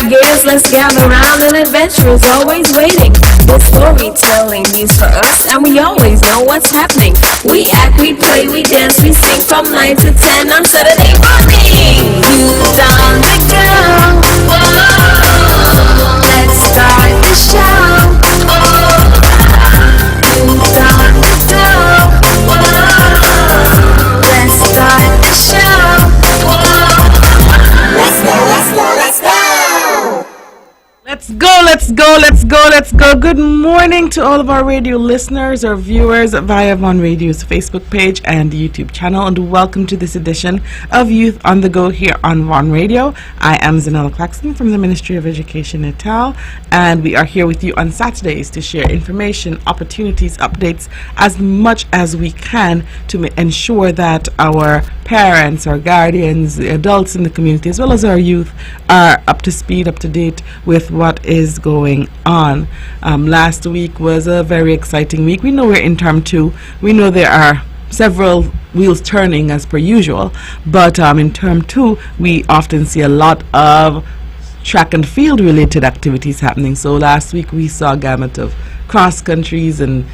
gears, let's gather round, and adventure is always waiting. With storytelling news for us, and we always know what's happening. We act, we play, we dance, we sing from 9 to 10 on Saturday morning. Youth on the go. Whoa, let's start the show. Youth on the go. Whoa, let's start the show. Let's go, let's go, let's go. Let's go, let's go, let's go, let's go. Good morning to all of our radio listeners or viewers via Von Radio's Facebook page and YouTube channel, and welcome to this edition of Youth on the Go here on Von Radio. I am Zahnela Claxton from the Ministry of Education Natal, and we are here with you on Saturdays to share information, opportunities, updates, as much as we can to ensure that our parents, our guardians, the adults in the community, as well as our youth, are up to speed, up to date with what is going on. Last week was a very exciting week. We know we're in term 2. We know there are several wheels turning as per usual, but in term 2 we often see a lot of track and field related activities happening. So last week we saw a gamut of cross countries and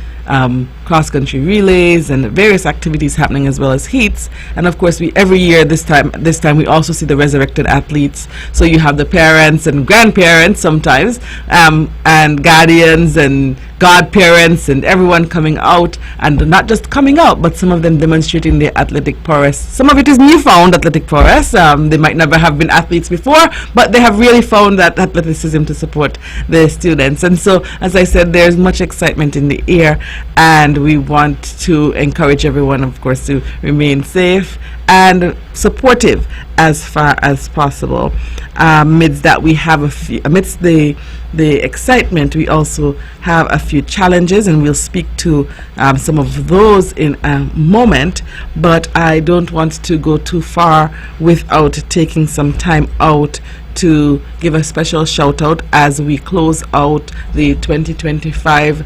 cross-country relays and various activities happening, as well as heats. And of course, we every year this time we also see the resurrected athletes. So you have the parents and grandparents sometimes, and guardians and godparents and everyone coming out, and not just coming out, but some of them demonstrating their athletic prowess. Some of it is newfound athletic prowess. They might never have been athletes before, but they have really found that athleticism to support the students. And so, as I said, there's much excitement in the air, and we want to encourage everyone, of course, to remain safe and supportive as far as possible. Amidst that, we have amidst the excitement, we also have a few challenges, and we'll speak to some of those in a moment. But I don't want to go too far without taking some time out to give a special shout out as we close out the 2025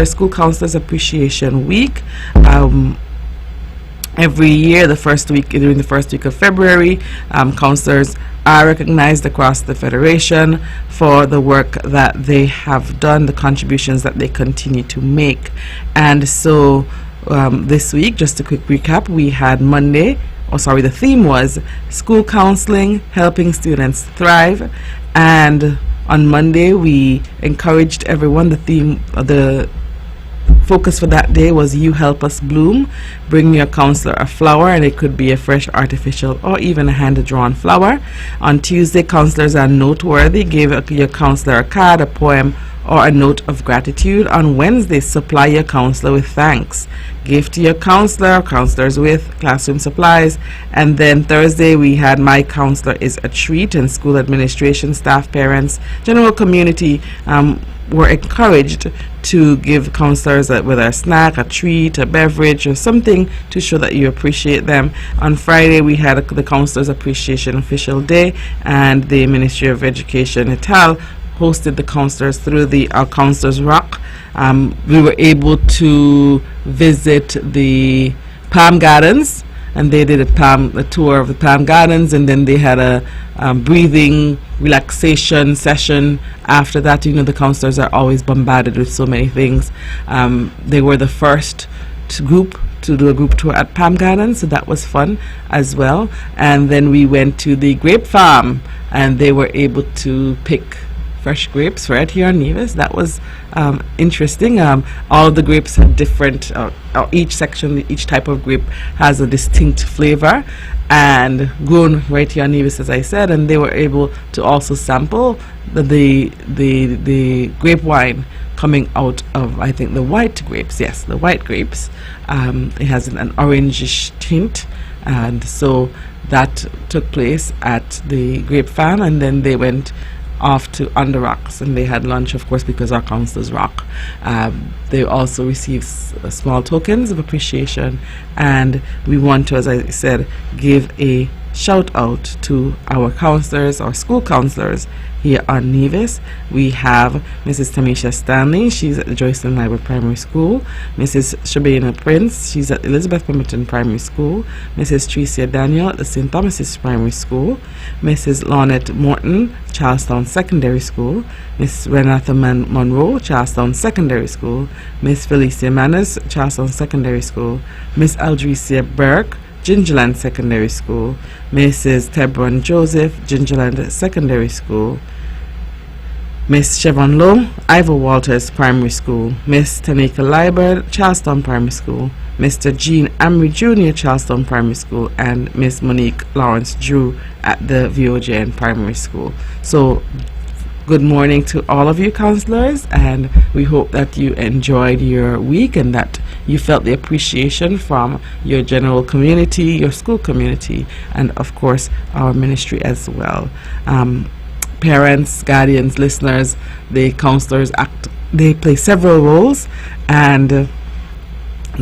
School Counselors Appreciation Week. Every year, during the first week of February, counselors are recognized across the Federation for the work that they have done, the contributions that they continue to make. And so this week, just a quick recap, we had the theme was School Counseling, Helping Students Thrive. And on Monday, we encouraged everyone. The focus for that day was You Help Us Bloom. Bring your counselor a flower, and it could be a fresh, artificial, or even a hand-drawn flower. On Tuesday, counselors are noteworthy. Give your counselor a card, a poem, or a note of gratitude. On Wednesday, supply your counselor with thanks. Give to your counselors with classroom supplies. And then Thursday, we had My Counselor is a Treat, and school administration, staff, parents, general community were encouraged to give counselors whether a snack, a treat, a beverage, or something to show that you appreciate them. On Friday, we had the Counselors Appreciation Official Day, and the Ministry of Education Natal hosted the counselors through the Counselors Rock. We were able to visit the Palm Gardens, and they did a tour of the Palm Gardens, and then they had a breathing relaxation session after that. You know, the counselors are always bombarded with so many things. They were the first group to do a group tour at Palm Gardens, so that was fun as well. And then we went to the grape farm, and they were able to pick fresh grapes right here on Nevis. That was interesting. All of the grapes have different, each type of grape has a distinct flavor, and grown right here on Nevis, as I said. And they were able to also sample the grape wine coming out of, I think, the white grapes. Yes, the white grapes. It has an orangish tint, and so that took place at the grape farm. And then they went off to Under Rocks, and they had lunch, of course, because our counselors rock. They also received small tokens of appreciation, and we want to, as I said, give a shout out to our counselors, our school counselors here on Nevis. We have Mrs. Tamisha Stanley, she's at the Joycelyn Library Primary School. Mrs. Shabana Prince, she's at Elizabeth Pemberton Primary School. Mrs. Tricia Daniel at the St. Thomas's Primary School. Mrs. Lynette Morton, Charlestown Secondary School. Miss Renata Monroe, Charlestown Secondary School. Miss Felicia Manners, Charlestown Secondary School. Miss Aldricia Burke, Gingerland Secondary School. Mrs. Tebron Joseph, Gingerland Secondary School. Miss Chevron Lowe, Ivor Walters Primary School. Miss Tanika Liebert, Charlestown Primary School. Mr. Jean Amory Jr., Charlestown Primary School, and Miss Monique Lawrence Drew at the VOJN Primary School. So good morning to all of you counselors, and we hope that you enjoyed your week and that you felt the appreciation from your general community, your school community, and of course our ministry as well. Parents, guardians, listeners, the counselors they play several roles, and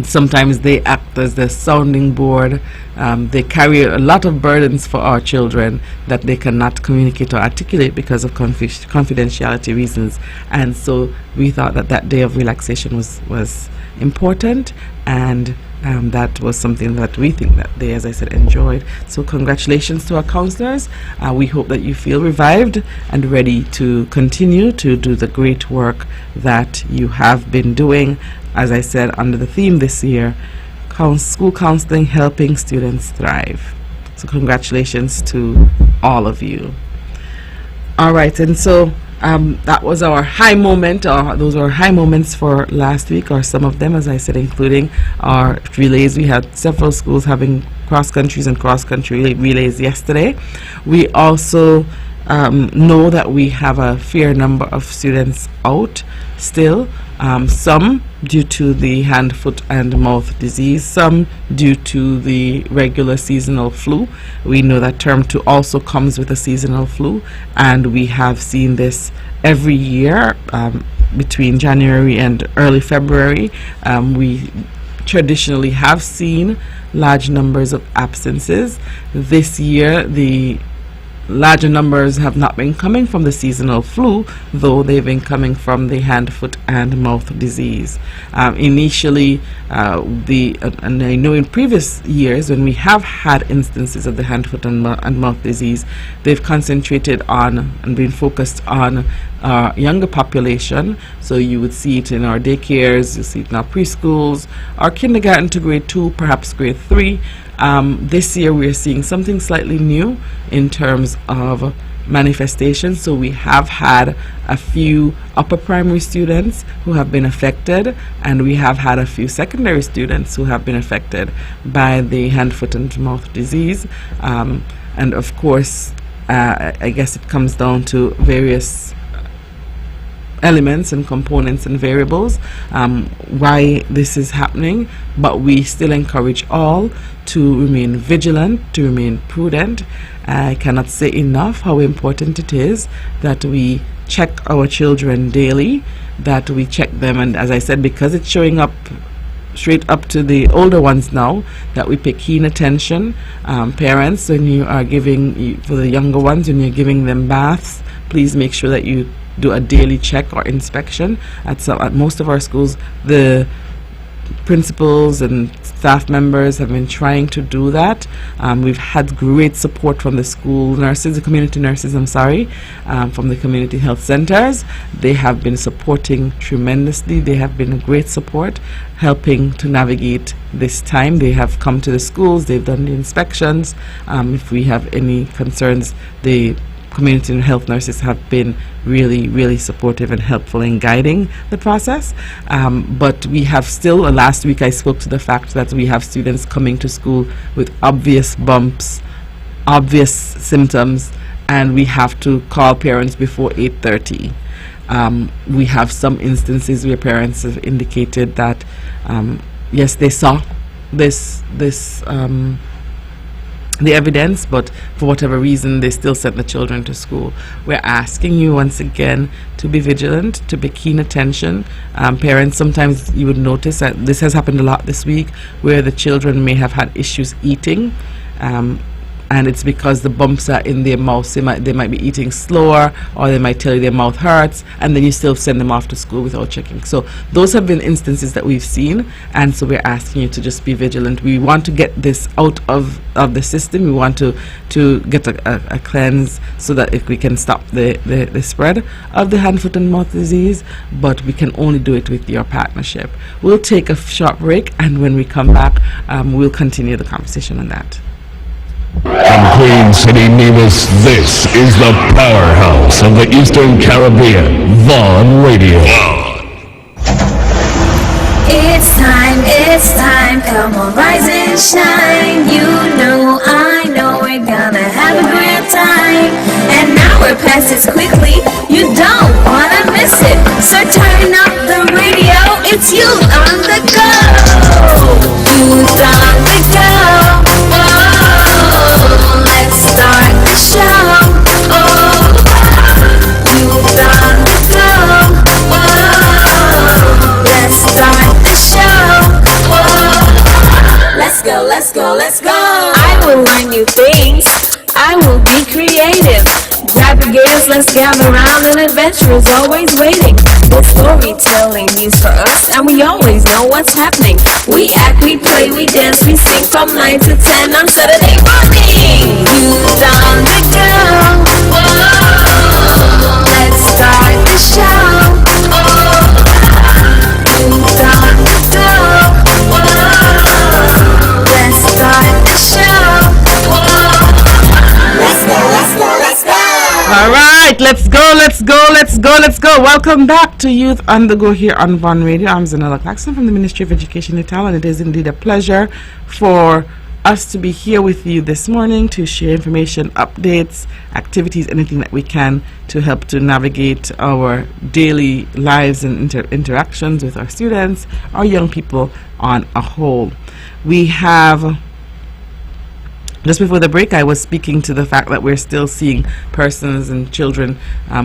sometimes they act as the sounding board. They carry a lot of burdens for our children that they cannot communicate or articulate because of confidentiality reasons. And so we thought that that day of relaxation was important, and that was something that we think that they, as I said, enjoyed. So congratulations to our counselors. We hope that you feel revived and ready to continue to do the great work that you have been doing. As I said, under the theme this year, school counseling, helping students thrive. So congratulations to all of you. All right, and so that was our high moment. Those were high moments for last week, or some of them, as I said, including our relays. We had several schools having cross-countries and cross-country relays yesterday. We also know that we have a fair number of students out still, some due to the hand, foot and mouth disease, some due to the regular seasonal flu. We know that term 2 also comes with a seasonal flu, and we have seen this every year between January and early February. We traditionally have seen large numbers of absences. This year the larger numbers have not been coming from the seasonal flu, though they've been coming from the hand, foot and mouth disease. Initially, and I know in previous years when we have had instances of the hand, foot and mouth disease, they've concentrated on and been focused on our younger population. So you would see it in our daycares, you see it in our preschools, our kindergarten to grade 2, perhaps grade 3. This year we're seeing something slightly new in terms of manifestations. So we have had a few upper primary students who have been affected, and we have had a few secondary students who have been affected by the hand, foot and mouth disease. And of course, I guess it comes down to various elements and components and variables why this is happening, but we still encourage all to remain vigilant, to remain prudent. I cannot say enough how important it is that we check our children daily, that we check them, and as I said, because it's showing up straight up to the older ones now, that we pay keen attention. Parents, when you are giving, for the younger ones, when you're giving them baths, please make sure that you do a daily check or inspection. At most of our schools, the principals and staff members have been trying to do that. We've had great support from the school nurses, the community nurses, from the community health centers. They have been supporting tremendously. They have been a great support, helping to navigate this time. They have come to the schools, they've done the inspections. If we have any concerns, the community and health nurses have been really supportive and helpful in guiding the process. But we have still, last week I spoke to the fact that we have students coming to school with obvious bumps, obvious symptoms, and we have to call parents before 8:30. We have some instances where parents have indicated that yes, they saw the evidence, but for whatever reason they still sent the children to school. We're asking you once again to be vigilant, to be keen attention. Parents, sometimes you would notice that this has happened a lot this week, where the children may have had issues eating, and it's because the bumps are in their mouth. They might be eating slower, or they might tell you their mouth hurts, and then you still send them off to school without checking. So those have been instances that we've seen, and so we're asking you to just be vigilant. We want to get this out of the system. We want to get a cleanse so that if we can stop the spread of the hand, foot and mouth disease, but we can only do it with your partnership. We'll take a short break, and when we come back, we'll continue the conversation on that. From Queen City, Nevis, this is the powerhouse of the Eastern Caribbean, Vaughn Radio. It's time, come on, rise and shine. You know, I know we're gonna have a great time. And now we're past it quickly, you don't wanna miss it. So turn up the radio, it's you on the go. Youth on the go. Whoa, let's start the show. Oh, youth on the go. Whoa, let's start the show. Whoa, let's go. I will learn new things. I will be creative. Grab your gears, let's gather around, and adventure is always waiting. With storytelling news for us, and we always know what's happening. We act, we play, we dance, we sing from 9 to 10 on Saturday morning. Youth on the go. Whoa, let's start the show. Oh, youth on the go. Whoa, let's start the show. Whoa, let's go. All right, let's go. Welcome back to Youth on the Go here on Vaughn Radio. I'm Zahnela Claxton from the Ministry of Education in Natal, and it is indeed a pleasure for us to be here with you this morning to share information, updates, activities, anything that we can to help to navigate our daily lives and interactions with our students, our young people on a whole. We have... Just before the break, I was speaking to the fact that we're still seeing persons and children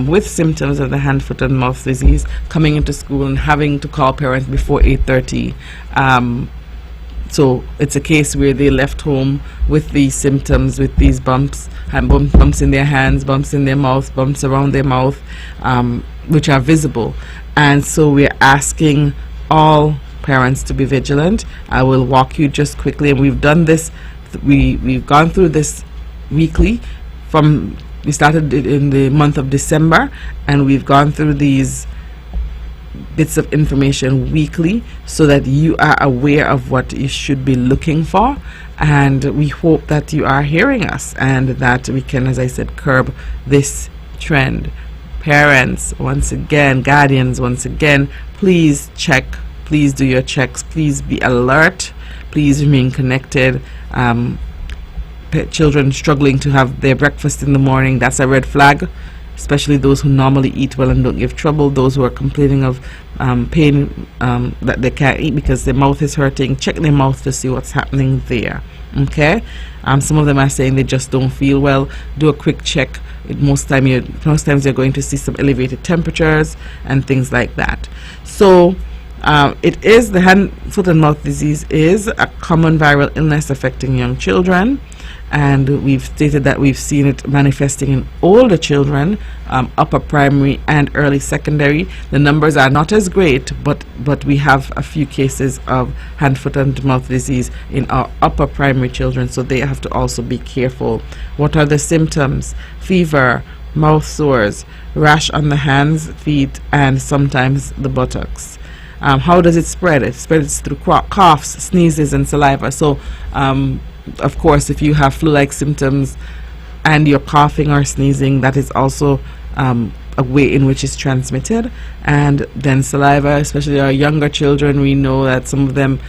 with symptoms of the hand, foot, and mouth disease coming into school and having to call parents before 8:30. So it's a case where they left home with these symptoms, with these bumps in their hands, bumps in their mouth, bumps around their mouth, which are visible. And so we're asking all parents to be vigilant. I will walk you just quickly, and we've done this. We've gone through this weekly. We started it in the month of December, and we've gone through these bits of information weekly so that you are aware of what you should be looking for, and we hope that you are hearing us and that we can, as I said, curb this trend. Parents, once again, guardians, once again, please check, please do your checks, please be alert, please remain connected. Children struggling to have their breakfast in the morning, that's a red flag, especially those who normally eat well and don't give trouble. Those who are complaining of pain that they can't eat because their mouth is hurting, check their mouth to see what's happening there. Okay, some of them are saying they just don't feel well. Do a quick check. Most times you're going to see some elevated temperatures and things like that. So it is the hand, foot, and mouth disease is a common viral illness affecting young children, and we've stated that we've seen it manifesting in older children, upper primary and early secondary. The numbers are not as great, but we have a few cases of hand, foot, and mouth disease in our upper primary children, so they have to also be careful. What are the symptoms? Fever, mouth sores, rash on the hands, feet, and sometimes the buttocks. How does it spread? It spreads through coughs, sneezes, and saliva. So, of course, if you have flu-like symptoms and you're coughing or sneezing, that is also a way in which it's transmitted. And then saliva, especially our younger children, we know that some of them,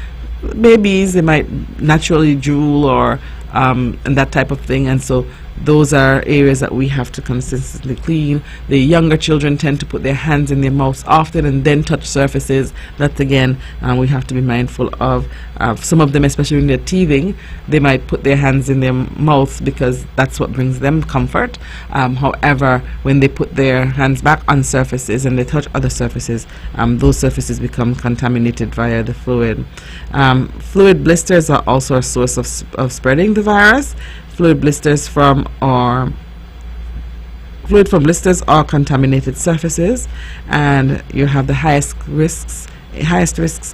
babies, they might naturally drool or and that type of thing. And so those are areas that we have to consistently clean. The younger children tend to put their hands in their mouths often and then touch surfaces. That again, we have to be mindful of. Some of them, especially when they're teething, they might put their hands in their mouths because that's what brings them comfort. However, when they put their hands back on surfaces and they touch other surfaces, those surfaces become contaminated via the fluid. Fluid blisters are also a source of spreading the virus. fluid blisters from blisters or contaminated surfaces, and you have the highest risks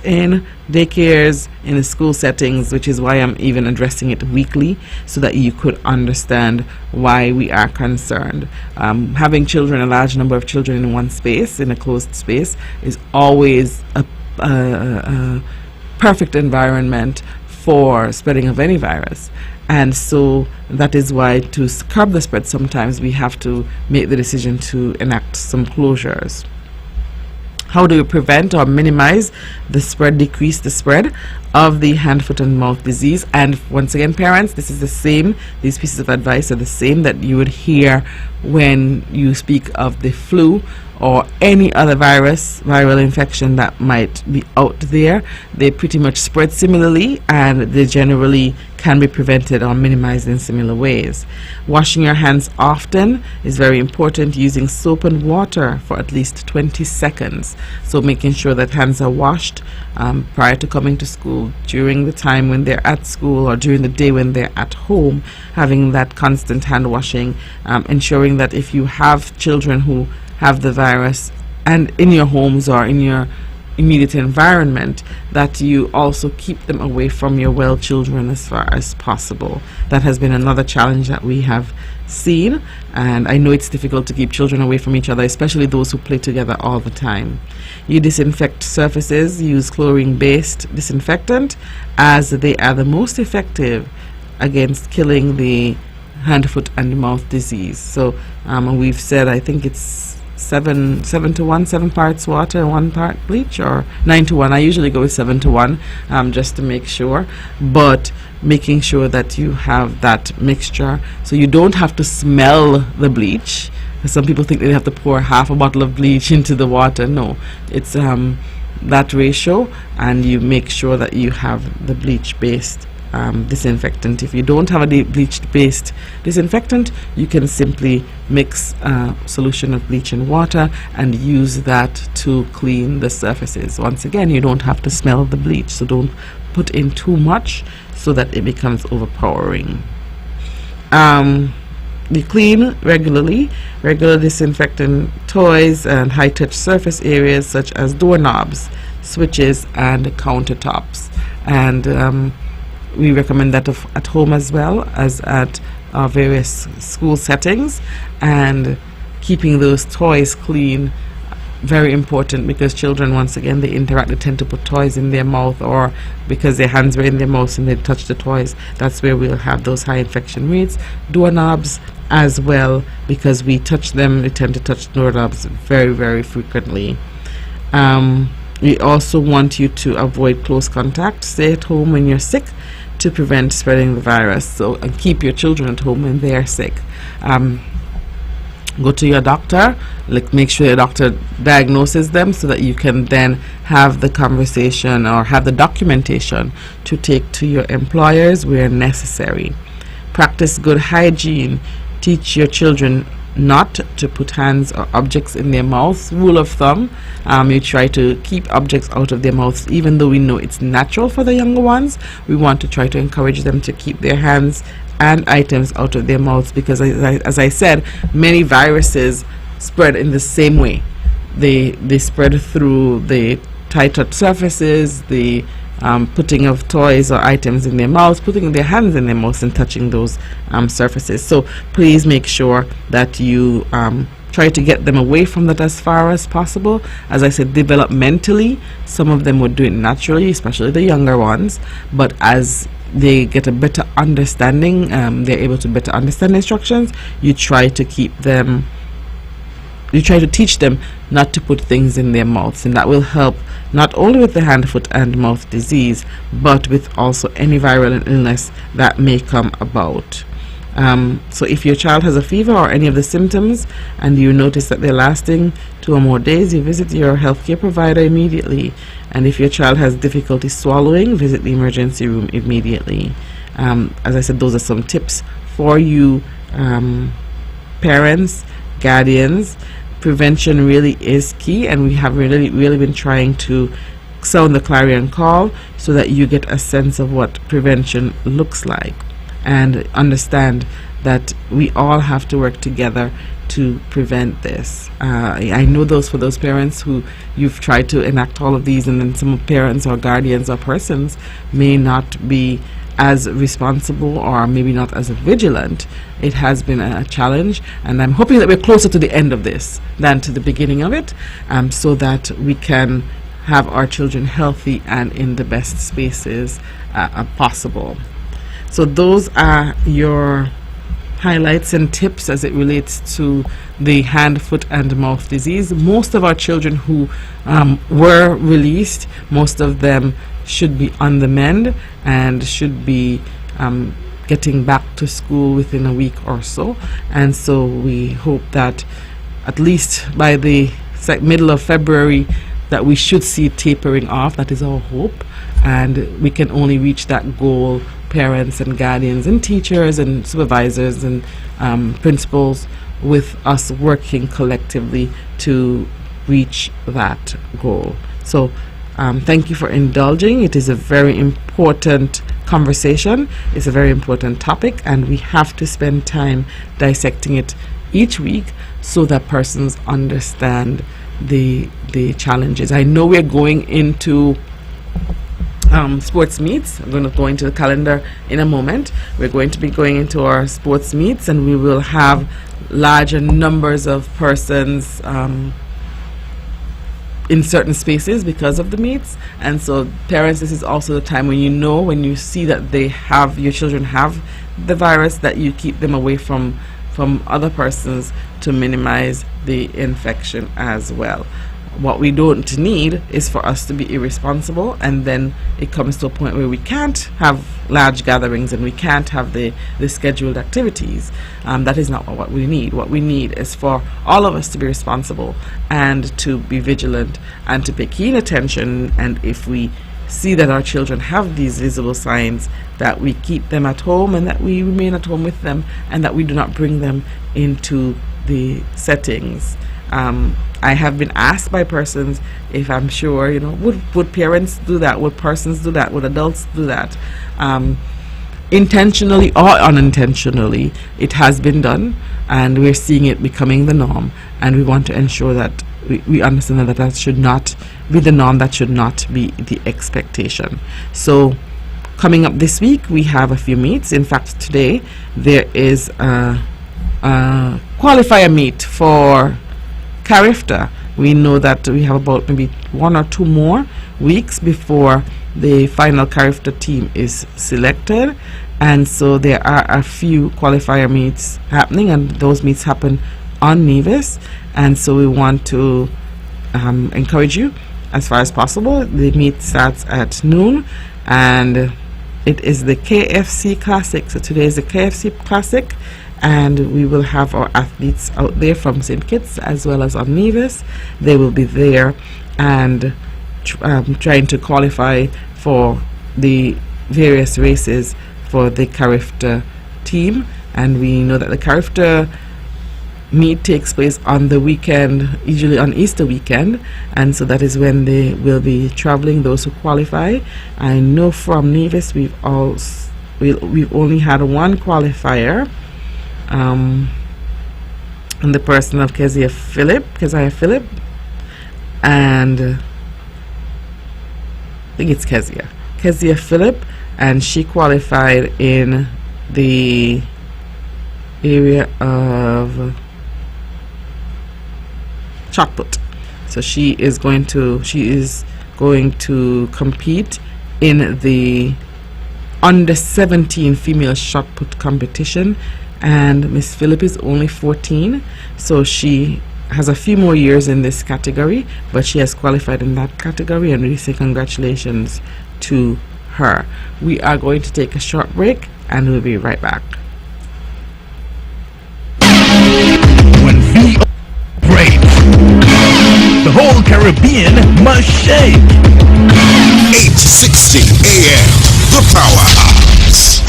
in daycares, in the school settings, which is why I'm even addressing it weekly, so that you could understand why we are concerned. Having children, a large number of children in one space, in a closed space, is always a perfect environment for spreading of any virus. And so that is why, to curb the spread, sometimes we have to make the decision to enact some closures. How do we prevent or minimize the spread, decrease the spread of the hand, foot, and mouth disease? And once again, parents, this is the same, these pieces of advice are the same that you would hear when you speak of the flu or any other viral infection that might be out there. They pretty much spread similarly, and they generally can be prevented or minimized in similar ways. Washing your hands often is very important, using soap and water for at least 20 seconds. So making sure that hands are washed prior to coming to school, during the time when they're at school, or during the day when they're at home, having that constant hand washing, ensuring that if you have children who have the virus and in your homes or in your immediate environment, that you also keep them away from your well children as far as possible. That has been another challenge that we have seen, and I know it's difficult to keep children away from each other, especially those who play together all the time. You disinfect surfaces, use chlorine-based disinfectant, as they are the most effective against killing the hand, foot, and mouth disease. So we've said, I think it's 7 to 1, 7 parts water, 1 part bleach, or 9 to 1. I usually go with 7 to 1, just to make sure, but making sure that you have that mixture so you don't have to smell the bleach. Some people think they have to pour half a bottle of bleach into the water. No, it's that ratio, and you make sure that you have the bleach based disinfectant. If you don't have a bleach based disinfectant, you can simply mix a solution of bleach and water and use that to clean the surfaces. Once again, you don't have to smell the bleach, so don't put in too much so that it becomes overpowering. You clean regularly, disinfecting toys and high touch surface areas such as doorknobs, switches, and countertops. And we recommend that at home as well as at our various school settings. And keeping those toys clean, very important, because children, once again, they interact, they tend to put toys in their mouth, or because their hands were in their mouth and they touch the toys, that's where we'll have those high infection rates. Doorknobs as well, because we touch them, we tend to touch doorknobs very, very frequently. We also want you to avoid close contact. Stay at home when you're sick to prevent spreading the virus. So, and keep your children at home when they are sick. Go to your doctor, make sure your doctor diagnoses them, so that you can then have the conversation or have the documentation to take to your employers where necessary. Practice good hygiene. Teach your children not to put hands or objects in their mouths. Rule of thumb, you try to keep objects out of their mouths, even though we know it's natural for the younger ones. We want to try to encourage them to keep their hands and items out of their mouths, because as I said, many viruses spread in the same way. They spread through the tight surfaces, the putting of toys or items in their mouths, putting their hands in their mouths and touching those surfaces. So please make sure that you try to get them away from that as far as possible. As I said, developmentally, some of them would do it naturally, especially the younger ones, but as they get a better understanding, they're able to better understand instructions, you try to keep them, you try to teach them not to put things in their mouths, and that will help not only with the hand, foot, and mouth disease, but with also any viral illness that may come about. So if your child has a fever or any of the symptoms and you notice that they're lasting 2 or more days, you visit your healthcare provider immediately. And if your child has difficulty swallowing, visit the emergency room immediately. As I said, those are some tips for you, parents, guardians. Prevention really is key, and we have really been trying to sound the clarion call so that you get a sense of what prevention looks like. and understand that we all have to work together to prevent this. I know for those parents who you've tried to enact all of these, and then some parents or guardians or persons may not be as responsible or maybe not as vigilant. It has been a challenge, and I'm hoping that we're closer to the end of this than to the beginning of it, so that we can have our children healthy and in the best spaces possible. So those are your highlights and tips as it relates to the hand, foot and mouth disease. Most of our children who were released, most of them should be on the mend and should be getting back to school within a week or so. And so we hope that at least by the middle of February that we should see it tapering off. That is our hope, and we can only reach that goal, parents and guardians and teachers and supervisors and principals, with us working collectively to reach that goal. So thank you for indulging. It is a very important conversation. It's a very important topic, and we have to spend time dissecting it each week so that persons understand the challenges. I know we're going into sports meets. I'm going to go into the calendar in a moment. We're going to be going into our sports meets, and we will have larger numbers of persons in certain spaces because of the meets. And so parents, this is also the time when you see that your children have the virus, that you keep them away from other persons to minimize the infection as well. What we don't need is for us to be irresponsible, and then it comes to a point where we can't have large gatherings and we can't have the scheduled activities. That is not what we need. What we need is for all of us to be responsible and to be vigilant and to pay keen attention, and if we see that our children have these visible signs, that we keep them at home and that we remain at home with them, and that we do not bring them into the settings. I have been asked by persons if I'm sure, would parents do that? Would persons do that? Would adults do that? Intentionally or unintentionally, it has been done, and we're seeing it becoming the norm, and we want to ensure that we understand that should not be the norm, that should not be the expectation. So coming up this week, we have a few meets. In fact, today there is a qualifier meet for CARIFTA. We know that we have about maybe 1 or 2 more weeks before the final CARIFTA team is selected, and so there are a few qualifier meets happening, and those meets happen on Nevis, and so we want to encourage you as far as possible. The meet starts at noon, and it is the KFC Classic. So today is the KFC Classic, and we will have our athletes out there from St. Kitts as well as on Nevis. They will be there and trying to qualify for the various races for the CARIFTA team. And we know that the CARIFTA meet takes place on the weekend, usually on Easter weekend, and so that is when they will be traveling, those who qualify. I know from Nevis we've only had one qualifier, and the person of Keziah Phillip, and I think it's Keziah Phillip, and she qualified in the area of shot put. So she is going to compete in the under 17 female shot put competition, and Miss Phillip is only 14, so she has a few more years in this category, but she has qualified in that category, and we say congratulations to her. We are going to take a short break, and we'll be right back. When VO breaks, the whole Caribbean must shake. 8:60 a.m. The Powerhouse.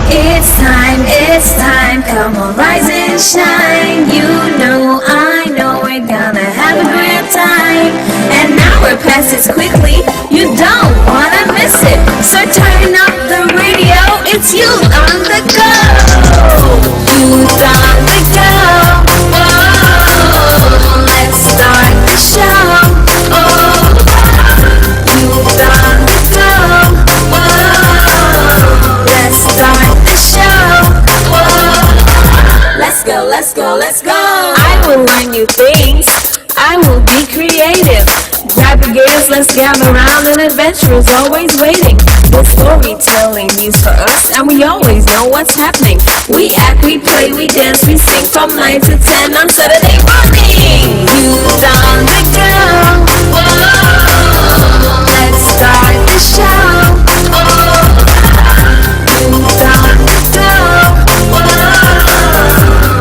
It's time, come on, rise and shine. You know, I know we're gonna have a great time. An hour passes quickly, you don't wanna miss it. So turn up the radio, it's you things. I will be creative. Grab your gears, let's gather round. An adventure is always waiting. The storytelling news for us, and we always know what's happening. We act, we play, we dance, we sing from 9 to 10 on Saturday morning. Youth on the go. Whoa. Let's start the show. Youth on the go. Whoa.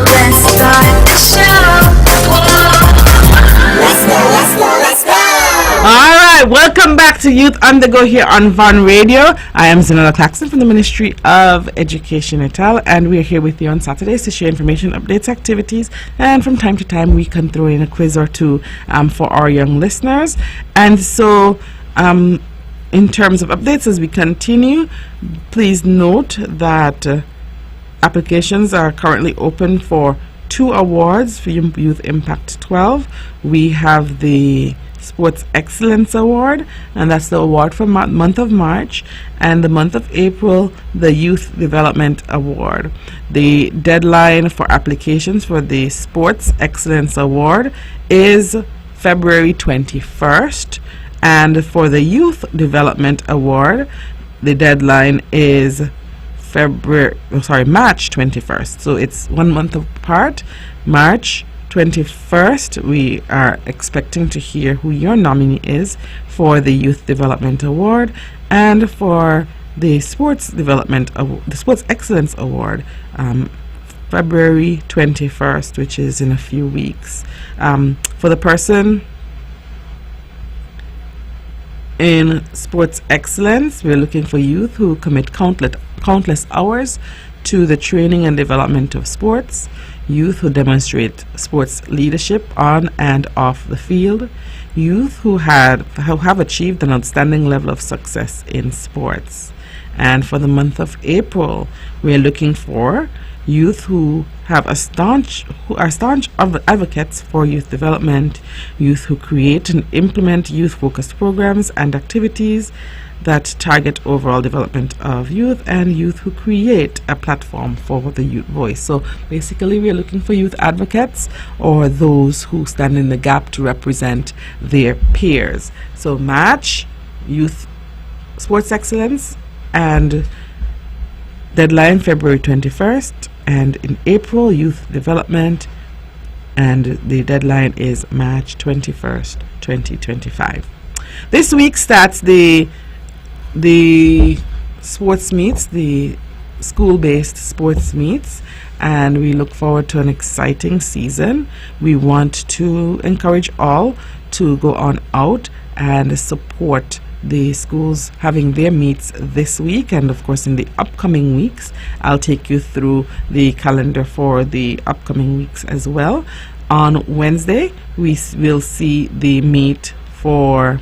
Let's start the show. Let's go, let's go, let's go. All right, welcome back to Youth on the Go here on Von Radio. I am Zahnela Claxton from the Ministry of Education Natal, and we are here with you on Saturdays to share information, updates, activities, and from time to time we can throw in a quiz or two for our young listeners. And so in terms of updates as we continue, please note that applications are currently open for 2 awards for Youth Impact 12. We have the Sports Excellence Award, and that's the award for month of March, and the month of April, the Youth Development Award. The deadline for applications for the Sports Excellence Award is February 21st, and for the Youth Development Award, the deadline is March 21st. So it's 1 month apart. March 21st, we are expecting to hear who your nominee is for the Youth Development Award, and for the Sports Development the Sports Excellence Award, February 21st, which is in a few weeks. For the person in Sports Excellence, we're looking for youth who commit countless hours to the training and development of sports, youth who demonstrate sports leadership on and off the field, youth who have achieved an outstanding level of success in sports. And for the month of April, we're looking for youth who are staunch advocates for youth development, youth who create and implement youth-focused programs and activities that target overall development of youth, and youth who create a platform for the youth voice. So basically, we're looking for youth advocates, or those who stand in the gap to represent their peers. So March, Youth Sports Excellence, and deadline February 21st, and in April, Youth Development, and the deadline is March 21st, 2025. This week starts the sports meets, the school-based sports meets, and we look forward to an exciting season. We want to encourage all to go on out and support the schools having their meets this week, and of course in the upcoming weeks. I'll take you through the calendar for the upcoming weeks as well. On Wednesday, we will see the meet for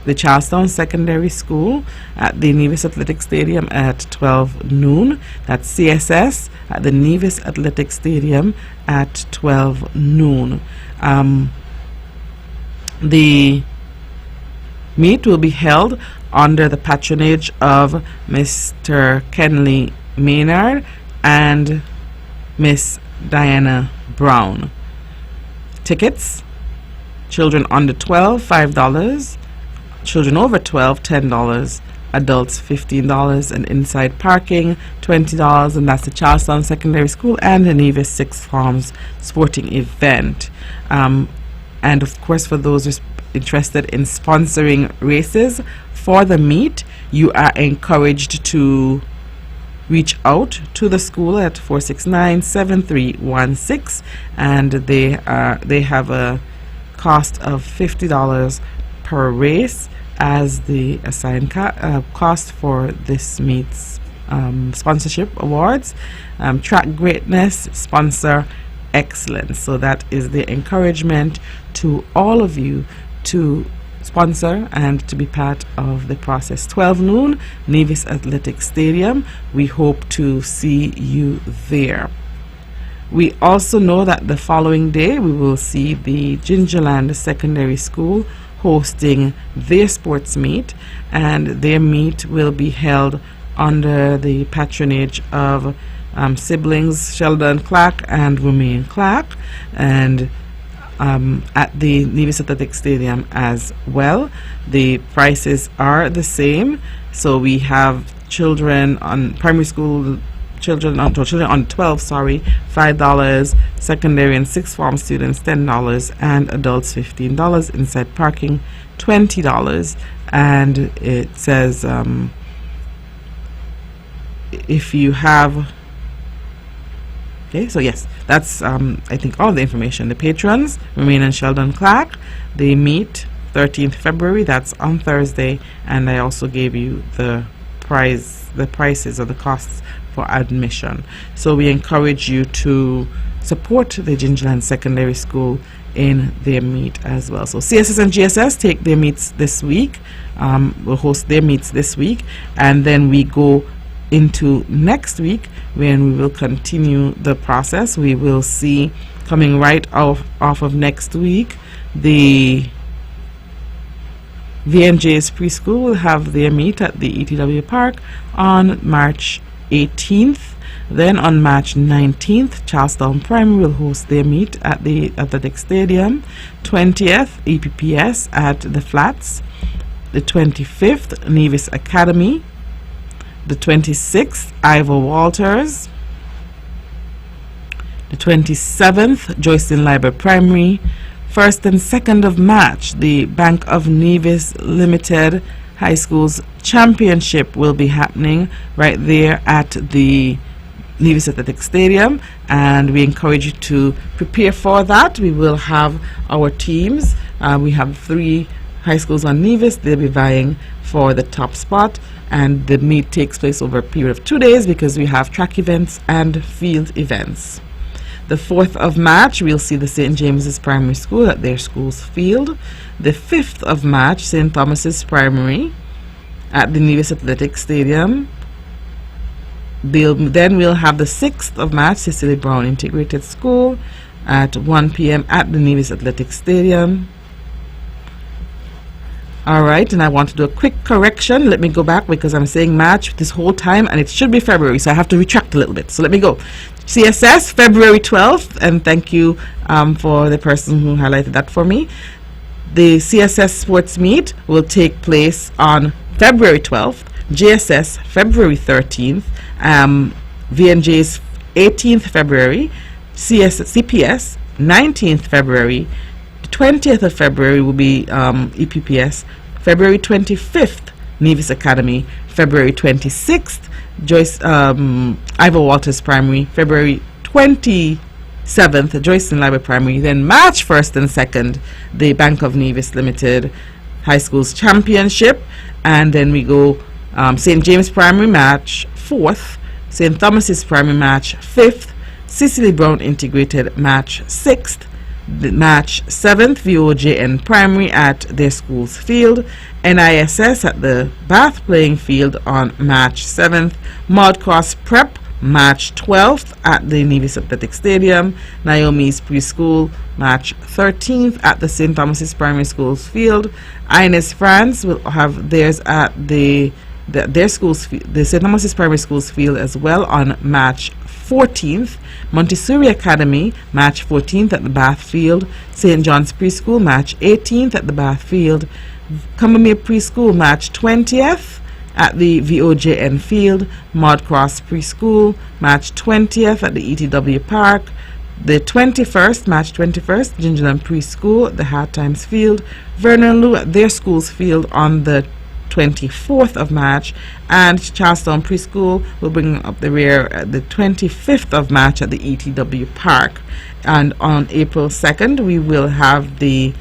the Charlestown Secondary School at the Nevis Athletic Stadium at 12 noon. That's CSS at the Nevis Athletic Stadium at 12 noon. The meet will be held under the patronage of Mr. Kenley Maynard and Miss Diana Brown. Tickets: children under 12, $5. Children over 12, $10. Adults, $15. And inside parking, $20. And that's the Charlestown Secondary School and the Nevis Sixth Forms sporting event. And of course, for those interested in sponsoring races for the meet, you are encouraged to reach out to the school at 469-7316, and they have a cost of $50 per race as the assigned cost for this meet's sponsorship awards. Track Greatness, Sponsor Excellence. So that is the encouragement to all of you to sponsor and to be part of the process. 12 noon, Nevis Athletic Stadium. We hope to see you there. We also know that the following day we will see the Gingerland Secondary School hosting their sports meet, and their meet will be held under the patronage of siblings Sheldon Clark and Romaine Clark, and at the Nevis Athletic Stadium as well. The prices are the same. So we have children on primary school, children on 12, $5, secondary and sixth form students $10, and adults $15. Inside parking $20, and it says if you have. Okay, so yes, that's I think all the information. The patrons remain in Sheldon Clark. They meet 13th February. That's on Thursday, and I also gave you the prices or the costs for admission. So we encourage you to support the Gingerland Secondary School in their meet as well. So CSS and GSS take their meets this week. Will host their meets this week, and then we go into next week when we will continue the process. We will see coming right off of next week, the VNJ's preschool will have their meet at the ETW Park on March 18th. Then on March 19th, Charlestown Primary will host their meet at the Athletic Stadium. 20th, EPPS at the Flats. The 25th, Nevis Academy. The 26th, Ivor Walters. The 27th, Joycelyn Library Primary. 1st and 2nd of March, the Bank of Nevis Limited High School's Championship will be happening right there at the Nevis Athletic Stadium, and we encourage you to prepare for that. We will have our teams. We have 3 high schools on Nevis. They'll be vying for the top spot, and the meet takes place over a period of 2 days because we have track events and field events. The 4th of March, we'll see the St. James's Primary School at their school's field. The 5th of March, St. Thomas's Primary at the Nevis Athletic Stadium. Then we'll have the 6th of March, Cecily Brown Integrated School at 1 p.m. at the Nevis Athletic Stadium. Alright, and I want to do a quick correction. Let me go back because I'm saying March this whole time and it should be February, so I have to retract a little bit. So let me go. CSS, February 12th, and thank you for the person who highlighted that for me. The CSS Sports Meet will take place on February 12th, JSS, February 13th, VNJ's 18th February, CPS, 19th February, 20th of February will be EPPS, February 25th, Nevis Academy, February 26th, Ivor Walters Primary, February 27th, Joycelyn Library Primary, then March 1st and 2nd, the Bank of Nevis Limited High School's Championship, and then we go St. James Primary, March 4th, St. Thomas's Primary, March 5th, Cecily Brown Integrated, March 6th, March 7th, VOJN Primary at their school's field, NISS at the Bath Playing Field on March 7th, Maud Cross Prep March 12th at the Nevis Athletic Stadium, Naomi's Preschool March 13th at the St. Thomas's Primary School's field, Ines France will have theirs at the St. Thomas's Primary School's field as well on March 14th, Montessori Academy March 14th at the Bath Field, St. John's Preschool March 18th at the Bath Field, Combermere Preschool March 20th at the VOJN Field, Maud Cross Preschool March 20th at the ETW Park, the 21st, March 21st, Gingerland Preschool at the Hard Times Field, Vernon Lou at their school's field on the 24th of March, and Charlestown Preschool will bring up the rear at the 25th of March at the ETW Park. And on April 2nd, we will have the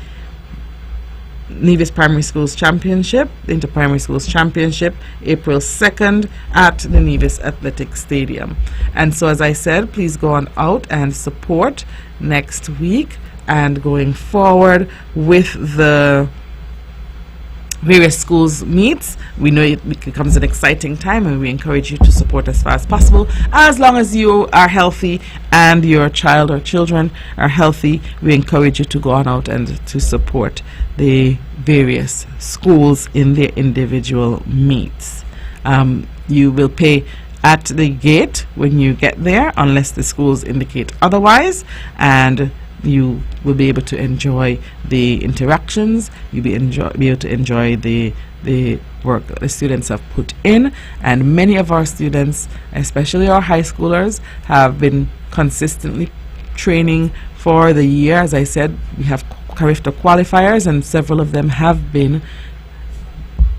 Nevis Primary Schools Championship, the Inter-Primary Schools Championship, April 2nd at the Nevis Athletic Stadium. And so, as I said, please go on out and support next week and going forward with the various schools meets. We know it becomes an exciting time, and we encourage you to support as far as possible. As long as you are healthy and your child or children are healthy, we encourage you to go on out and to support the various schools in their individual meets. You will pay at the gate when you get there unless the schools indicate otherwise, and you will be able to enjoy the interactions. You'll be able to enjoy the work that the students have put in, and many of our students, especially our high schoolers, have been consistently training for the year. As I said, we have CARIFTA qualifiers, and several of them have been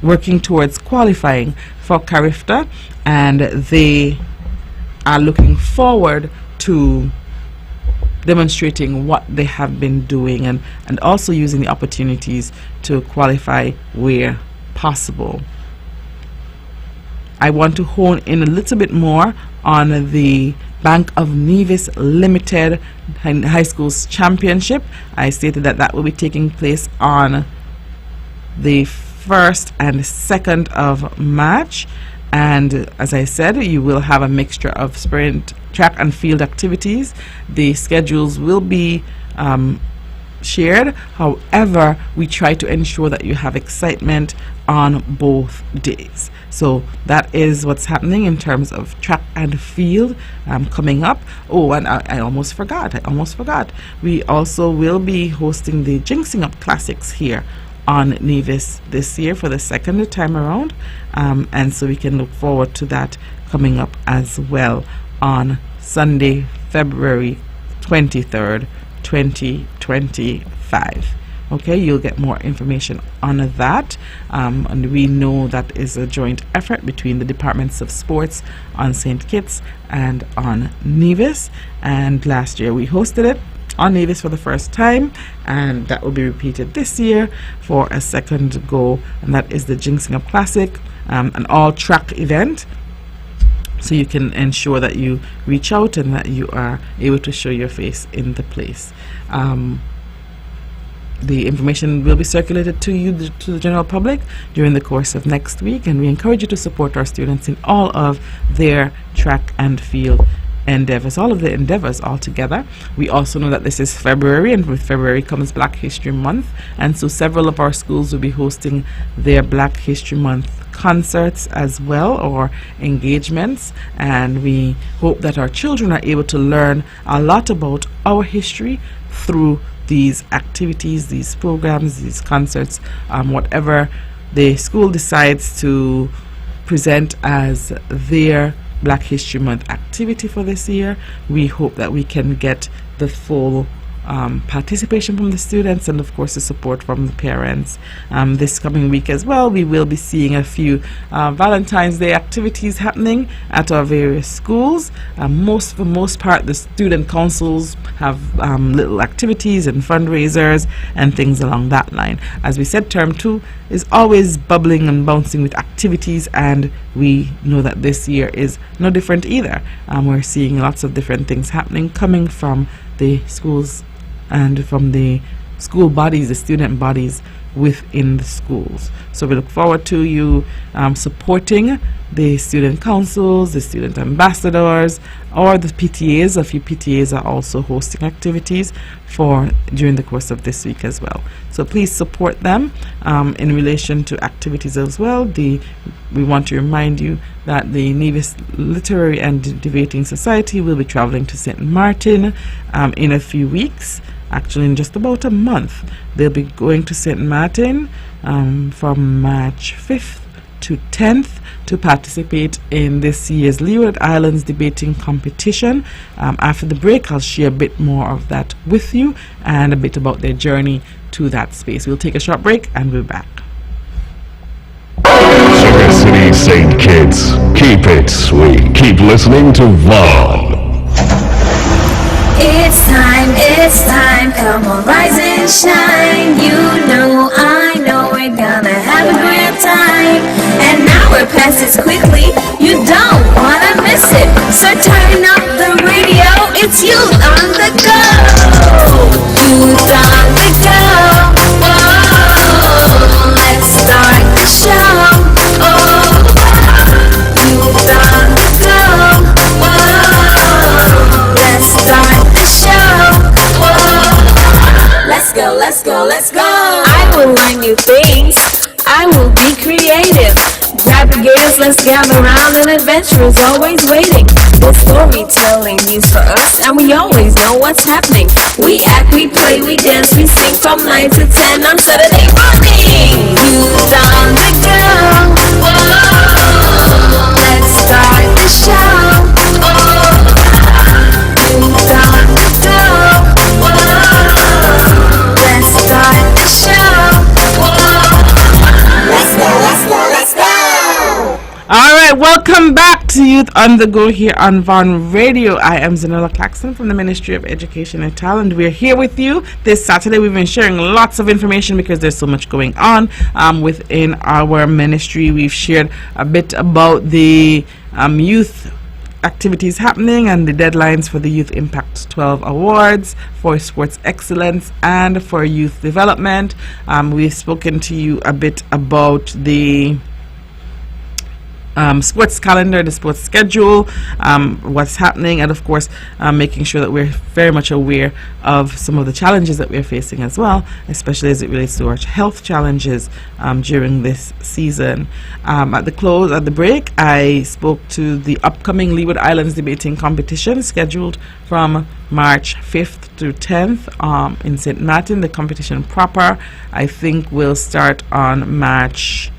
working towards qualifying for CARIFTA, and they are looking forward to demonstrating what they have been doing, and also using the opportunities to qualify where possible. I want to hone in a little bit more on the Bank of Nevis Limited High Schools Championship. I stated that that will be taking place on the 1st and 2nd of March, and as I said, you will have a mixture of sprint, track and field activities. The schedules will be shared. However, we try to ensure that you have excitement on both days. So that is what's happening in terms of track and field coming up. Oh, and I almost forgot. We also will be hosting the Jinxing Up Classics here on Nevis this year for the second time around, and so we can look forward to that coming up as well on Sunday, February 23rd, 2025. Okay, you'll get more information on that, and we know that is a joint effort between the Departments of Sports on St. Kitts and on Nevis, and last year we hosted it on Nevis for the first time, and that will be repeated this year for a second go, and that is the Jinxing Up Classic, an all-track event. So you can ensure that you reach out and that you are able to show your face in the place. The information will be circulated to you, to the general public, during the course of next week, and we encourage you to support our students in all of their track and field endeavors, all of the endeavors all together. We also know that this is February, and with February comes Black History Month, and so several of our schools will be hosting their Black History Month concerts as well, or engagements, and we hope that our children are able to learn a lot about our history through these activities, these programs, these concerts, whatever the school decides to present as their Black History Month activity for this year. We hope that we can get the full participation from the students, and of course the support from the parents. This coming week as well, we will be seeing a few Valentine's Day activities happening at our various schools. For the most part, the student councils have little activities and fundraisers and things along that line. As we said, term 2 is always bubbling and bouncing with activities, and we know that this year is no different either. We're seeing lots of different things happening coming from the schools and from the school bodies, the student bodies within the schools. So we look forward to you supporting the student councils, the student ambassadors, or the PTAs. A few PTAs are also hosting activities during the course of this week as well. So please support them in relation to activities as well. We want to remind you that the Nevis Literary and Debating Society will be traveling to St. Martin in a few weeks. Actually, in just about a month, they'll be going to St. Martin from March 5th to 10th to participate in this year's Leeward Islands debating competition. After the break, I'll share a bit more of that with you and a bit about their journey to that space. We'll take a short break and we'll be back. Sugar City St. Kitts, keep it sweet. Keep listening to Vaughn. It's time, come on, rise and shine. You know, I know we're gonna have a great time. And now it passes quickly, you don't wanna miss it. So turn up the radio, it's Youth on the Go. Youth on the Go, whoa, let's start the show. Oh, Youth on the Go, whoa, let's start the show. Let's go. I will learn new things. I will be creative. Grab your gears, let's gather round, an adventure is always waiting. The storytelling news for us, and we always know what's happening. We act, we play, we dance, we sing from 9 to 10 on Saturday morning. Youth on the go, whoa, let's start the show. Youth on the go, whoa, let's start the show. Let's go, let's go, let's go. All right, welcome back to Youth on the Go here on Vaughn Radio. I am Zahnela Claxton from the Ministry of Education and Talent. We're here with you this Saturday. We've been sharing lots of information because there's so much going on within our ministry. We've shared a bit about the youth activities happening and the deadlines for the Youth Impact 12 Awards for sports excellence and for youth development. We've spoken to you a bit about the sports calendar, the sports schedule, what's happening, and of course making sure that we're very much aware of some of the challenges that we're facing as well, especially as it relates to our health challenges during this season. At the break, I spoke to the upcoming Leeward Islands debating competition scheduled from March 5th through 10th in St. Martin. The competition proper, I think, will start on March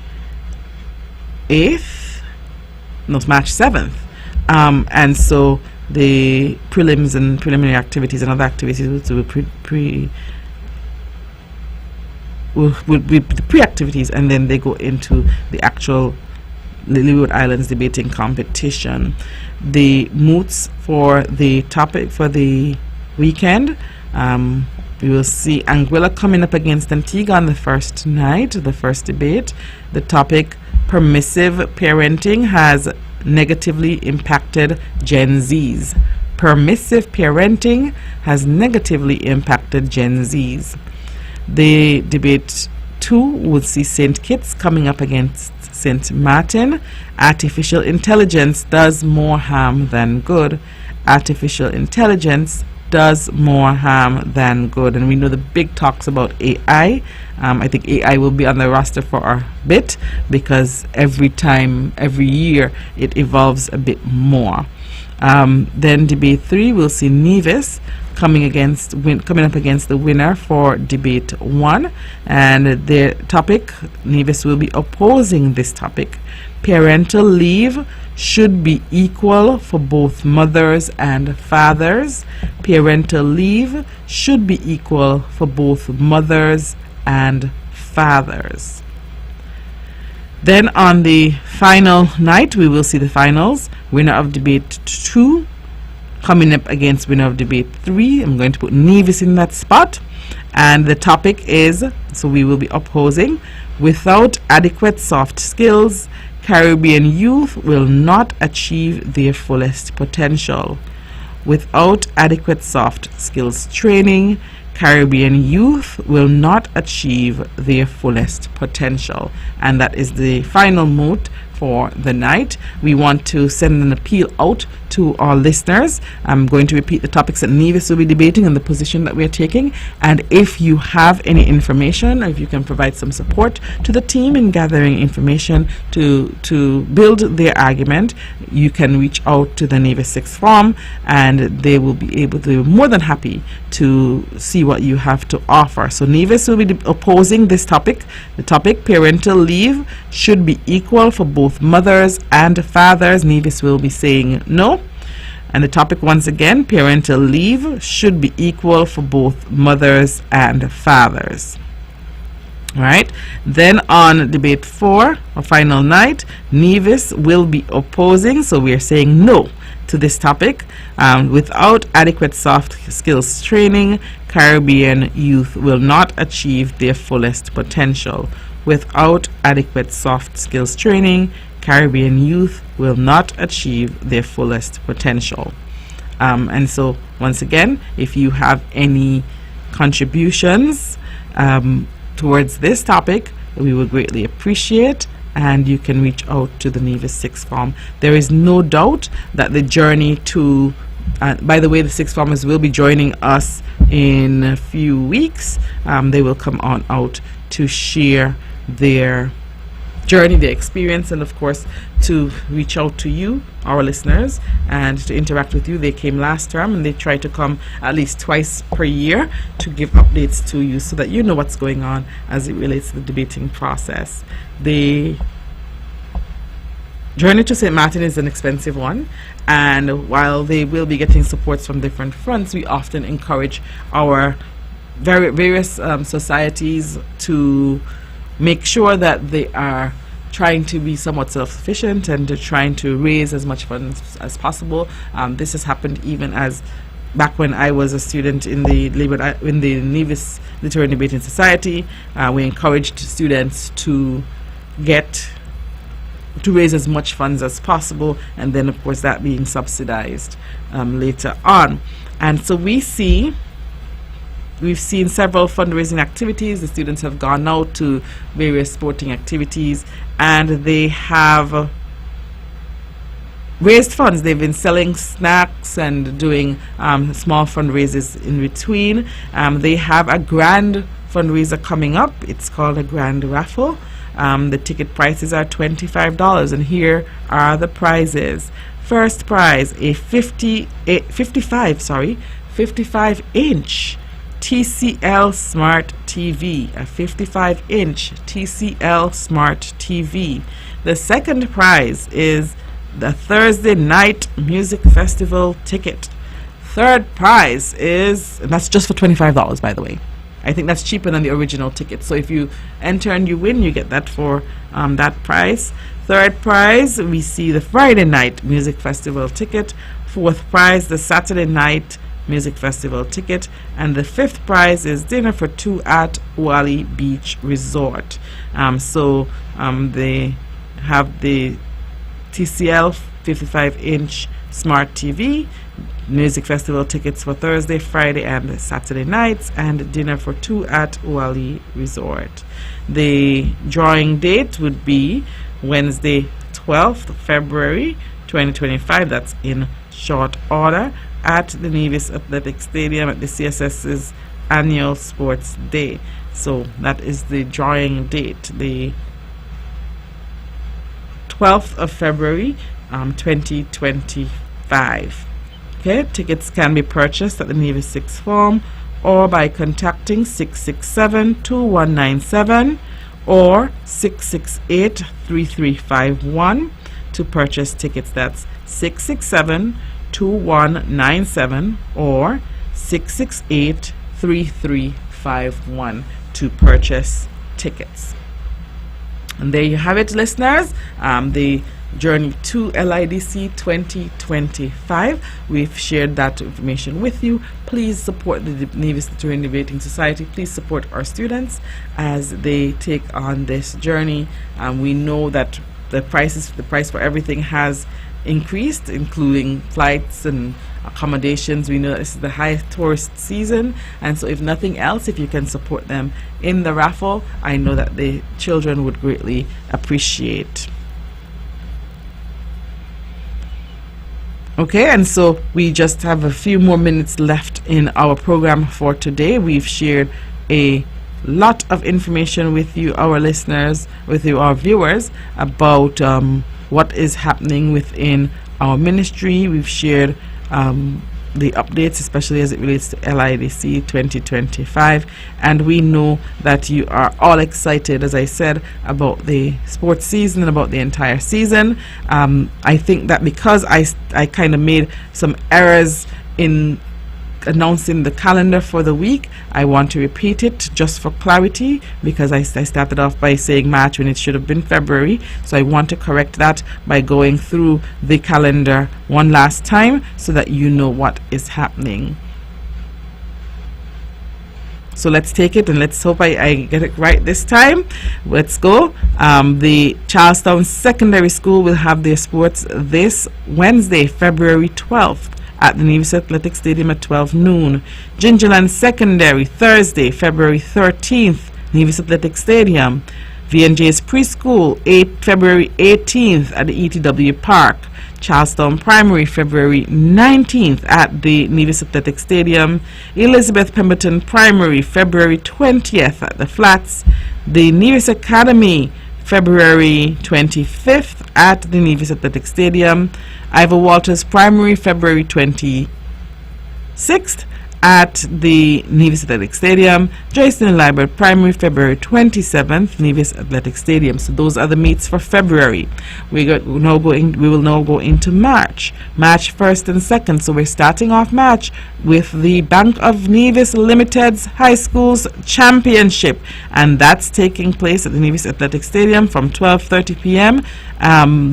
8th. No, it's March 7th. And so the prelims and preliminary activities and other activities will be the pre-activities, and then they go into the actual Leeward Islands debating competition. The moots for the topic for the weekend, we will see Anguilla coming up against Antigua on the first night, the first debate. The topic, permissive parenting has negatively impacted Gen Zs. Permissive parenting has negatively impacted Gen Zs. The debate 2 would see St. Kitts coming up against St. Martin. Artificial intelligence does more harm than good. Artificial intelligence does more harm than good, and we know the big talks about AI. I think AI will be on the roster for a bit because every year it evolves a bit more. Then debate 3 we'll see Nevis coming up against the winner for debate 1, and the topic, Nevis will be opposing this topic. Parental leave should be equal for both mothers and fathers. Parental leave should be equal for both mothers and fathers. Then on the final night, we will see the finals. Winner of debate 2 coming up against winner of debate 3. I'm going to put Nevis in that spot. And the topic is, so we will be opposing, without adequate soft skills, Caribbean youth will not achieve their fullest potential. Without adequate soft skills training, Caribbean youth will not achieve their fullest potential. And that is the final moot for the night. We want to send an appeal out to our listeners. I'm going to repeat the topics that Nevis will be debating and the position that we're taking. And if you have any information, or if you can provide some support to the team in gathering information to build their argument, you can reach out to the Nevis Sixth Form, and they will be able to, more than happy to see what you have to offer. So Nevis will be opposing this topic. The topic, parental leave should be equal for both mothers and fathers. Nevis will be saying no. And the topic, once again, parental leave should be equal for both mothers and fathers. All right. Then on debate 4, or final night, Nevis will be opposing, so we are saying no to this topic. Without adequate soft skills training, Caribbean youth will not achieve their fullest potential. Without adequate soft skills training, Caribbean youth will not achieve their fullest potential. And so, once again, if you have any contributions towards this topic, we would greatly appreciate, and you can reach out to the Nevis Sixth Form. There is no doubt that the journey to by the way, the Sixth Formers will be joining us in a few weeks. They will come on out to share their journey, their experience, and of course to reach out to you, our listeners, and to interact with you. They came last term, and they try to come at least twice per year to give updates to you so that you know what's going on as it relates to the debating process. The journey to St. Martin is an expensive one, and while they will be getting supports from different fronts, we often encourage our various societies to make sure that they are trying to be somewhat self-sufficient and to trying to raise as much funds as possible. This has happened even as back when I was a student in the Nevis Literary and Debating Society. We encouraged students to raise as much funds as possible, and then of course that being subsidized later on. And so we've seen several fundraising activities. The students have gone out to various sporting activities, and they have raised funds. They've been selling snacks and doing small fundraisers in between. They have a grand fundraiser coming up. It's called a grand raffle. The ticket prices are $25, and here are the prizes. First prize, a 55-inch TCL Smart TV, a 55-inch TCL Smart TV. The second prize is the Thursday Night Music Festival ticket. Third prize is, and that's just for $25, by the way. I think that's cheaper than the original ticket. So if you enter and you win, you get that for that price. Third prize, we see the Friday Night Music Festival ticket. Fourth prize, the Saturday Night Music Festival ticket. And the fifth prize is dinner for two at Wally Beach Resort. They have the TCL 55-inch Smart TV, Music Festival tickets for Thursday, Friday, and Saturday nights, and dinner for two at Wally Resort. The drawing date would be Wednesday, 12th February 2025. That's in short order at the Nevis Athletic Stadium at the CSS's annual sports day. So that is the drawing date, the 12th of February 2025. Okay, tickets can be purchased at the Nevis Sixth Form or by contacting 667-2197 or 668-3351 to purchase tickets. That's 667-2197 or 668-3351 to purchase tickets. And there you have it, listeners. The Journey to LIDC 2025. We've shared that information with you. Please support the Nevis Literary and Debating Society. Please support our students as they take on this journey. We know that the price for everything has increased, including flights and accommodations. We know that this is the high tourist season, and so if nothing else, if you can support them in the raffle, I know that the children would greatly appreciate. Okay, and so we just have a few more minutes left in our program for today. We've shared a lot of information with you, our listeners, with you, our viewers, about what is happening within our ministry. We've shared the updates, especially as it relates to LIDC 2025, and we know that you are all excited, as I said, about the sports season and about the entire season. I think that because I kind of made some errors in announcing the calendar for the week, I want to repeat it just for clarity, because I started off by saying March when it should have been February. So I want to correct that by going through the calendar one last time so that you know what is happening. So let's take it, and let's hope I get it right this time. Let's go. The Charlestown Secondary School will have their sports this Wednesday, February 12th. At the Nevis Athletic Stadium at 12 noon. Gingerland Secondary, Thursday, February 13th, Nevis Athletic Stadium. VNJ's Preschool, February 18th at the ETW Park. Charlestown Primary, February 19th at the Nevis Athletic Stadium. Elizabeth Pemberton Primary, February 20th at the Flats. The Nevis Academy, February 25th at the Nevis Athletic Stadium. Ivor Walters Primary, February 26th at the Nevis Athletic Stadium. Joycean Library Primary, February 27th, Nevis Athletic Stadium. So those are the meets for February. We will now go into March 1st and 2nd. So we're starting off March with the Bank of Nevis Limited's High Schools Championship, and that's taking place at the Nevis Athletic Stadium from 12:30 p.m.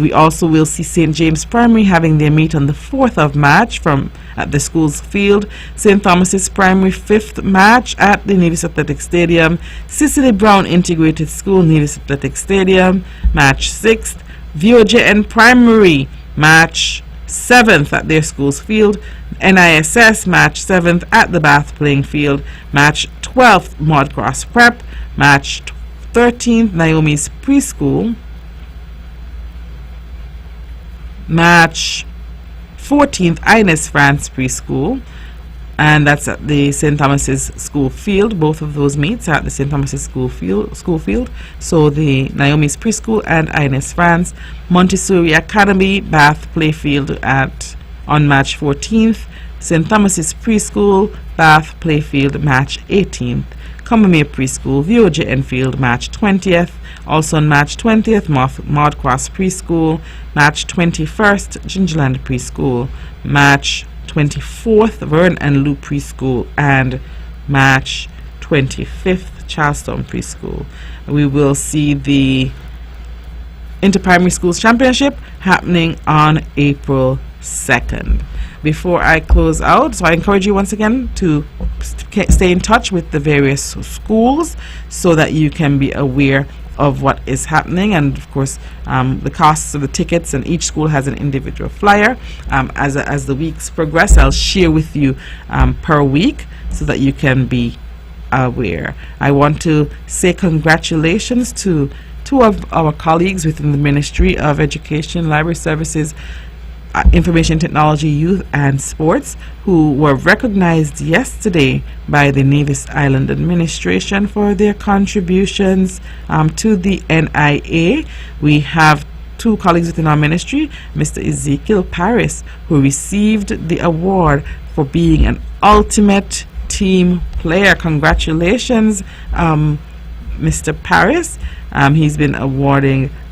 We also will see St. James Primary having their meet on the 4th of March at the school's field. St. Thomas's Primary 5th match at the Nevis Athletic Stadium. Cicely Brown Integrated School, Nevis Athletic Stadium, match 6th. VOJN Primary, match 7th at their school's field. NISS, match 7th at the Bath playing field. Match 12th, Maud Cross Prep. Match 13th, Naomi's Preschool. Match 14th, Ines France Preschool, and that's at the St. Thomas's School Field. Both of those meets are at the St. Thomas's School Field. So the Naomi's Preschool and Ines France. Montessori Academy, Bath Playfield on March 14th. St. Thomas's Preschool, Bath Playfield, March 18th. Combermere Preschool, VOJ Enfield, March 20th. Also on March 20th, Maud Cross Preschool. March 21st, Gingerland Preschool. March 24th, Vern and Lou Preschool. And March 25th, Charlestown Preschool. We will see the Inter-Primary Schools Championship happening on April 2nd. Before I close out, so I encourage you once again to stay in touch with the various schools so that you can be aware of what is happening, and of course the costs of the tickets, and each school has an individual flyer. As the weeks progress, I'll share with you per week so that you can be aware. I want to say congratulations to two of our colleagues within the Ministry of Education, Library Services, Information Technology, Youth and Sports, who were recognized yesterday by the Nevis Island Administration for their contributions to the NIA. We have two colleagues within our ministry, Mr. Ezekiel Paris, who received the award for being an ultimate team player. Congratulations, Mr. Paris. He's been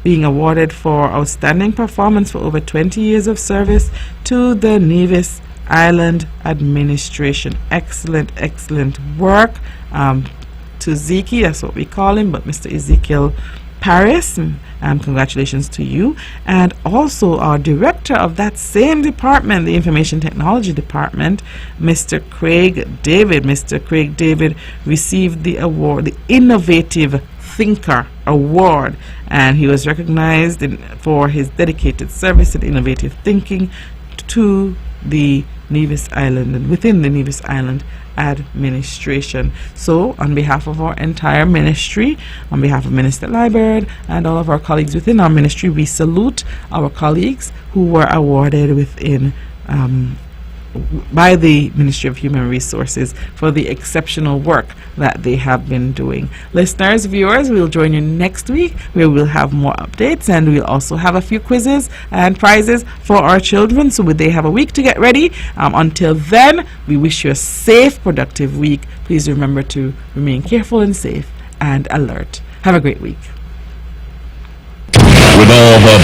being awarded for outstanding performance for over 20 years of service to the Nevis Island Administration. Excellent work to Zeke, that's what we call him, but Mr. Ezekiel Paris, congratulations to you. And also our director of that same department, the Information Technology Department, Mr. Craig David. Mr. Craig David received the award, the Innovative Thinker Award, and he was recognized for his dedicated service in innovative thinking to the Nevis Island and within the Nevis Island Administration. So on behalf of our entire ministry, on behalf of Minister Liebert and all of our colleagues within our ministry, we salute our colleagues who were awarded within by the Ministry of Human Resources for the exceptional work that they have been doing. Listeners, viewers, we'll join you next week where we'll have more updates, and we'll also have a few quizzes and prizes for our children, so they have a week to get ready. Until then, we wish you a safe, productive week. Please remember to remain careful and safe and alert. Have a great week. With all the